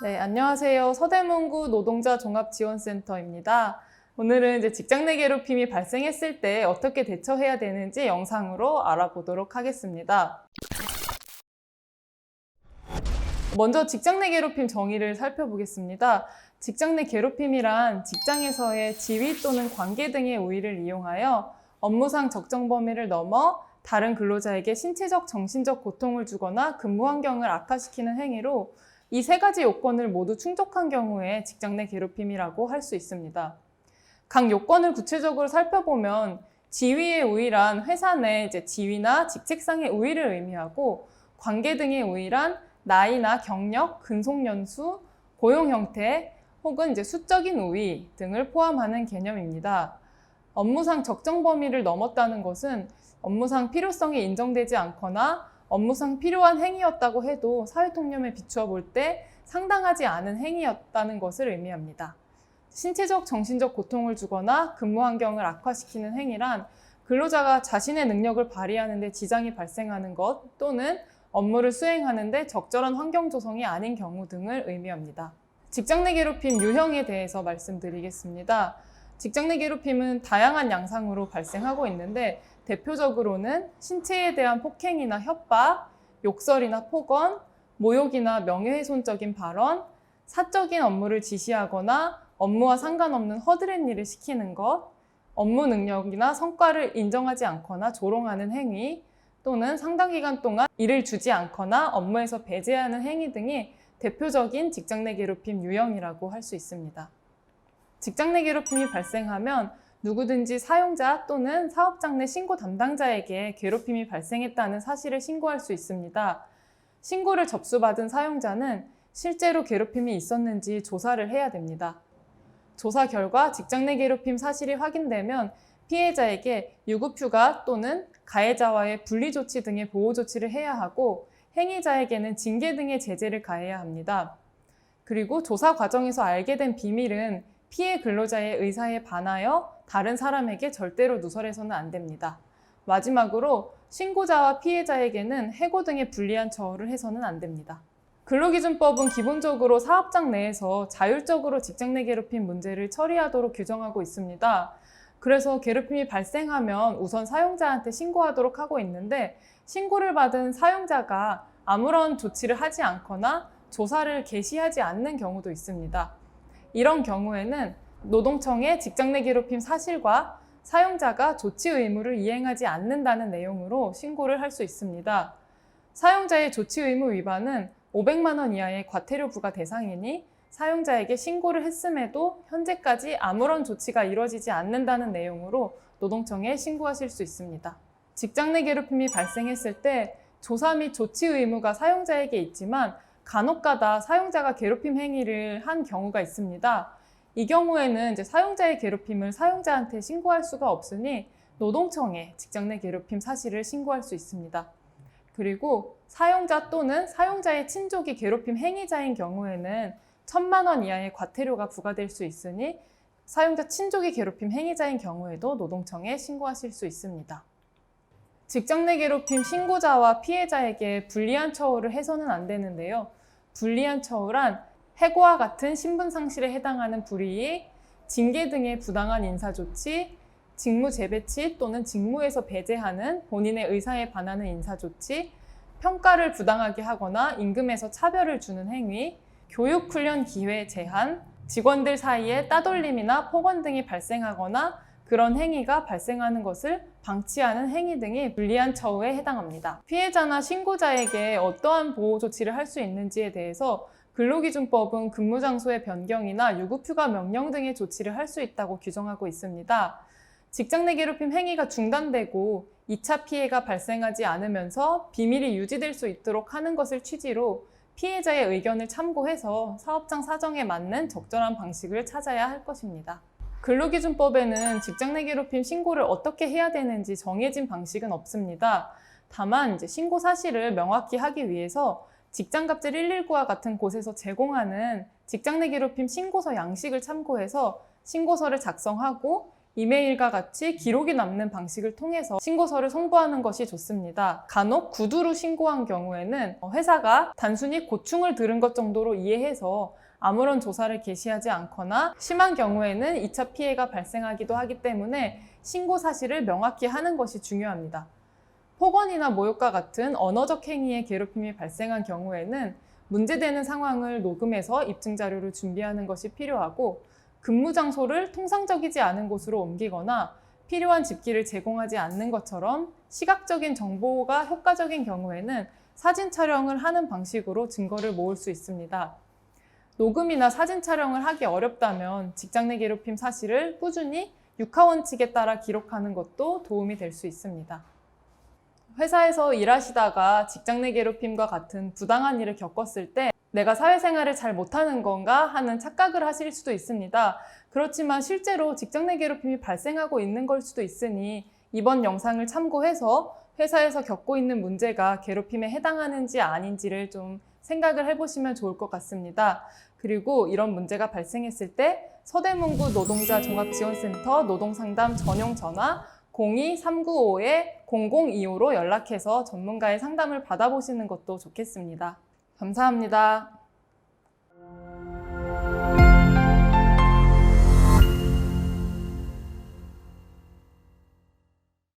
네, 안녕하세요. 서대문구 노동자 종합지원센터입니다. 오늘은 직장 내 괴롭힘이 발생했을 때 어떻게 대처해야 되는지 영상으로 알아보도록 하겠습니다. 먼저 직장 내 괴롭힘 정의를 살펴보겠습니다. 직장 내 괴롭힘이란 직장에서의 지위 또는 관계 등의 우위를 이용하여 업무상 적정 범위를 넘어 다른 근로자에게 신체적, 정신적 고통을 주거나 근무 환경을 악화시키는 행위로 이 세 가지 요건을 모두 충족한 경우에 직장 내 괴롭힘이라고 할 수 있습니다. 각 요건을 구체적으로 살펴보면 지위의 우위란 회사 내 지위나 직책상의 우위를 의미하고 관계 등의 우위란 나이나 경력, 근속연수, 고용 형태 혹은 수적인 우위 등을 포함하는 개념입니다. 업무상 적정 범위를 넘었다는 것은 업무상 필요성이 인정되지 않거나 업무상 필요한 행위였다고 해도 사회통념에 비추어 볼 때 상당하지 않은 행위였다는 것을 의미합니다. 신체적, 정신적 고통을 주거나 근무 환경을 악화시키는 행위란 근로자가 자신의 능력을 발휘하는 데 지장이 발생하는 것 또는 업무를 수행하는 데 적절한 환경 조성이 아닌 경우 등을 의미합니다. 직장 내 괴롭힘 유형에 대해서 말씀드리겠습니다. 직장 내 괴롭힘은 다양한 양상으로 발생하고 있는데 대표적으로는 신체에 대한 폭행이나 협박, 욕설이나 폭언, 모욕이나 명예훼손적인 발언, 사적인 업무를 지시하거나 업무와 상관없는 허드렛 일을 시키는 것, 업무 능력이나 성과를 인정하지 않거나 조롱하는 행위, 또는 상당 기간 동안 일을 주지 않거나 업무에서 배제하는 행위 등이 대표적인 직장 내 괴롭힘 유형이라고 할 수 있습니다. 직장 내 괴롭힘이 발생하면 누구든지 사용자 또는 사업장 내 신고 담당자에게 괴롭힘이 발생했다는 사실을 신고할 수 있습니다. 신고를 접수받은 사용자는 실제로 괴롭힘이 있었는지 조사를 해야 됩니다. 조사 결과 직장 내 괴롭힘 사실이 확인되면 피해자에게 유급휴가 또는 가해자와의 분리조치 등의 보호조치를 해야 하고 행위자에게는 징계 등의 제재를 가해야 합니다. 그리고 조사 과정에서 알게 된 비밀은 피해 근로자의 의사에 반하여 다른 사람에게 절대로 누설해서는 안 됩니다. 마지막으로 신고자와 피해자에게는 해고 등의 불리한 처우를 해서는 안 됩니다. 근로기준법은 기본적으로 사업장 내에서 자율적으로 직장 내 괴롭힘 문제를 처리하도록 규정하고 있습니다. 그래서 괴롭힘이 발생하면 우선 사용자한테 신고하도록 하고 있는데 신고를 받은 사용자가 아무런 조치를 하지 않거나 조사를 개시하지 않는 경우도 있습니다. 이런 경우에는 노동청에 직장 내 괴롭힘 사실과 사용자가 조치 의무를 이행하지 않는다는 내용으로 신고를 할 수 있습니다. 사용자의 조치 의무 위반은 500만 원 이하의 과태료 부과 대상이니 사용자에게 신고를 했음에도 현재까지 아무런 조치가 이루어지지 않는다는 내용으로 노동청에 신고하실 수 있습니다. 직장 내 괴롭힘이 발생했을 때 조사 및 조치 의무가 사용자에게 있지만 간혹가다 사용자가 괴롭힘 행위를 한 경우가 있습니다. 이 경우에는 사용자의 괴롭힘을 사용자한테 신고할 수가 없으니 노동청에 직장 내 괴롭힘 사실을 신고할 수 있습니다. 그리고 사용자 또는 사용자의 친족이 괴롭힘 행위자인 경우에는 1,000만 원 이하의 과태료가 부과될 수 있으니 사용자 친족이 괴롭힘 행위자인 경우에도 노동청에 신고하실 수 있습니다. 직장 내 괴롭힘 신고자와 피해자에게 불리한 처우를 해서는 안 되는데요. 불리한 처우란 해고와 같은 신분 상실에 해당하는 불이익, 징계 등의 부당한 인사조치, 직무 재배치 또는 직무에서 배제하는 본인의 의사에 반하는 인사조치, 평가를 부당하게 하거나 임금에서 차별을 주는 행위, 교육훈련 기회 제한, 직원들 사이에 따돌림이나 폭언 등이 발생하거나 그런 행위가 발생하는 것을 방치하는 행위 등이 불리한 처우에 해당합니다. 피해자나 신고자에게 어떠한 보호 조치를 할 수 있는지에 대해서 근로기준법은 근무장소의 변경이나 유급휴가 명령 등의 조치를 할 수 있다고 규정하고 있습니다. 직장 내 괴롭힘 행위가 중단되고 2차 피해가 발생하지 않으면서 비밀이 유지될 수 있도록 하는 것을 취지로 피해자의 의견을 참고해서 사업장 사정에 맞는 적절한 방식을 찾아야 할 것입니다. 근로기준법에는 직장 내 괴롭힘 신고를 어떻게 해야 되는지 정해진 방식은 없습니다. 다만 신고 사실을 명확히 하기 위해서 직장갑질 119와 같은 곳에서 제공하는 직장 내 괴롭힘 신고서 양식을 참고해서 신고서를 작성하고 이메일과 같이 기록이 남는 방식을 통해서 신고서를 송부하는 것이 좋습니다. 간혹 구두로 신고한 경우에는 회사가 단순히 고충을 들은 것 정도로 이해해서 아무런 조사를 개시하지 않거나 심한 경우에는 2차 피해가 발생하기도 하기 때문에 신고 사실을 명확히 하는 것이 중요합니다. 폭언이나 모욕과 같은 언어적 행위의 괴롭힘이 발생한 경우에는 문제되는 상황을 녹음해서 입증 자료를 준비하는 것이 필요하고, 근무 장소를 통상적이지 않은 곳으로 옮기거나 필요한 집기를 제공하지 않는 것처럼 시각적인 정보가 효과적인 경우에는 사진 촬영을 하는 방식으로 증거를 모을 수 있습니다. 녹음이나 사진 촬영을 하기 어렵다면 직장 내 괴롭힘 사실을 꾸준히 육하 원칙에 따라 기록하는 것도 도움이 될 수 있습니다. 회사에서 일하시다가 직장 내 괴롭힘과 같은 부당한 일을 겪었을 때 내가 사회생활을 잘 못하는 건가 하는 착각을 하실 수도 있습니다. 그렇지만 실제로 직장 내 괴롭힘이 발생하고 있는 걸 수도 있으니 이번 영상을 참고해서 회사에서 겪고 있는 문제가 괴롭힘에 해당하는지 아닌지를 좀 생각을 해보시면 좋을 것 같습니다. 그리고 이런 문제가 발생했을 때 서대문구 노동자 종합지원센터 노동상담 전용 전화 02-395-0025로 연락해서 전문가의 상담을 받아보시는 것도 좋겠습니다. 감사합니다.